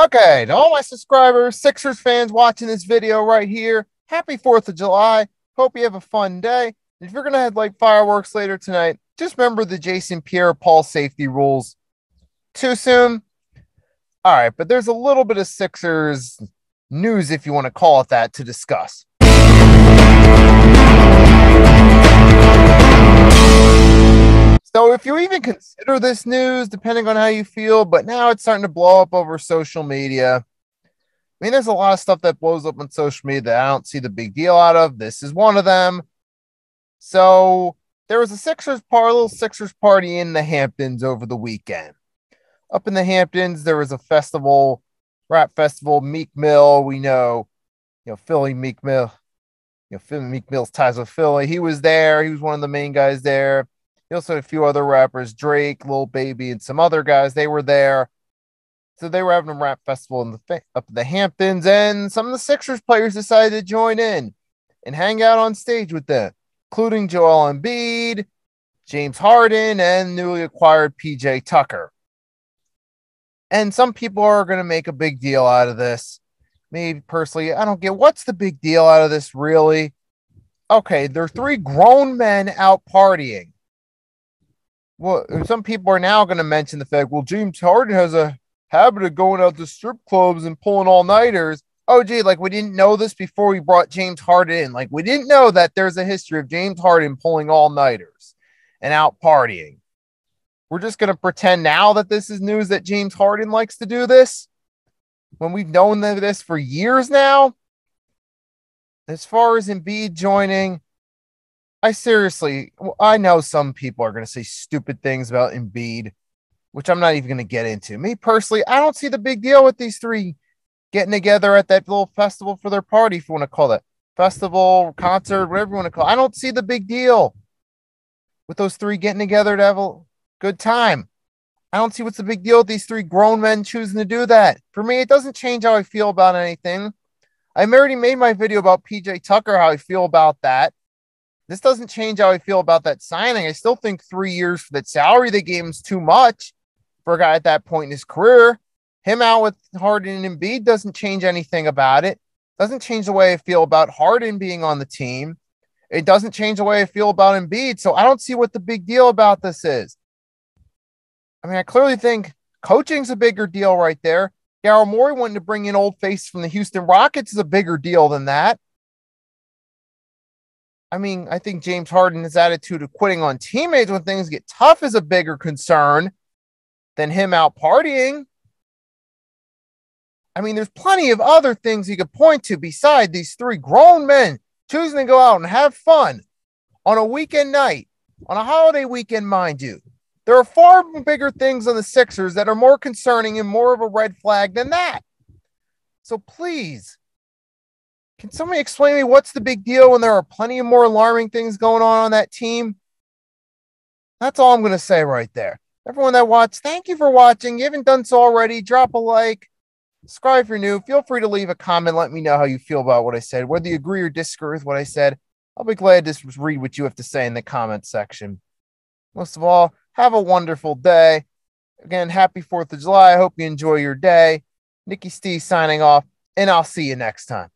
Okay, to all my subscribers, Sixers fans watching this video right here, happy 4th of July. Hope you have a fun day. If you're going to have like fireworks later tonight, just remember the Jason Pierre-Paul safety rules. Too soon? All right, but there's a little bit of Sixers news, if you want to call it that, to discuss. So if you even consider this news, depending on how you feel, but now it's starting to blow up over social media. I mean, there's a lot of stuff that blows up on social media that I don't see the big deal out of. This is one of them. So there was a little Sixers party in the Hamptons over the weekend. Up in the Hamptons, there was a festival, rap festival, Meek Mill. We know, Philly Meek Mill, Meek Mill's ties with Philly. He was there. He was one of the main guys there. He also had a few other rappers, Drake, Lil Baby, and some other guys. They were there. So they were having a rap festival up in the Hamptons, and some of the Sixers players decided to join in and hang out on stage with them, including Joel Embiid, James Harden, and newly acquired PJ Tucker. And some people are going to make a big deal out of this. Me personally, I don't get what's the big deal out of this, really. Okay, there are three grown men out partying. Well, some people are now going to mention the fact, well, James Harden has a habit of going out to strip clubs and pulling all-nighters. Oh, gee, like we didn't know this before we brought James Harden in. Like we didn't know that there's a history of James Harden pulling all-nighters and out partying. We're just going to pretend now that this is news that James Harden likes to do this when we've known this for years now. As far as Embiid joining, I know some people are going to say stupid things about Embiid, which I'm not even going to get into. Me personally, I don't see the big deal with these three getting together at that little festival for their party, if you want to call it festival, concert, whatever you want to call it. I don't see the big deal with those three getting together to have a good time. I don't see what's the big deal with these three grown men choosing to do that. For me, it doesn't change how I feel about anything. I've already made my video about PJ Tucker, how I feel about that. This doesn't change how I feel about that signing. I still think 3 years for that salary they gave him is too much for a guy at that point in his career. Him out with Harden and Embiid doesn't change anything about it. Doesn't change the way I feel about Harden being on the team. It doesn't change the way I feel about Embiid. So I don't see what the big deal about this is. I mean, I clearly think coaching's a bigger deal right there. Daryl Morey wanting to bring in old face from the Houston Rockets is a bigger deal than that. I mean, I think James Harden's attitude of quitting on teammates when things get tough is a bigger concern than him out partying. I mean, there's plenty of other things you could point to beside these three grown men choosing to go out and have fun on a weekend night, on a holiday weekend, mind you. There are far bigger things on the Sixers that are more concerning and more of a red flag than that. So please, can somebody explain to me what's the big deal when there are plenty of more alarming things going on that team? That's all I'm going to say right there. Everyone that watched, thank you for watching. You haven't done so already, drop a like, subscribe if you're new. Feel free to leave a comment. Let me know how you feel about what I said. Whether you agree or disagree with what I said, I'll be glad to read what you have to say in the comment section. Most of all, have a wonderful day. Again, happy 4th of July. I hope you enjoy your day. Nikki Steve signing off, and I'll see you next time.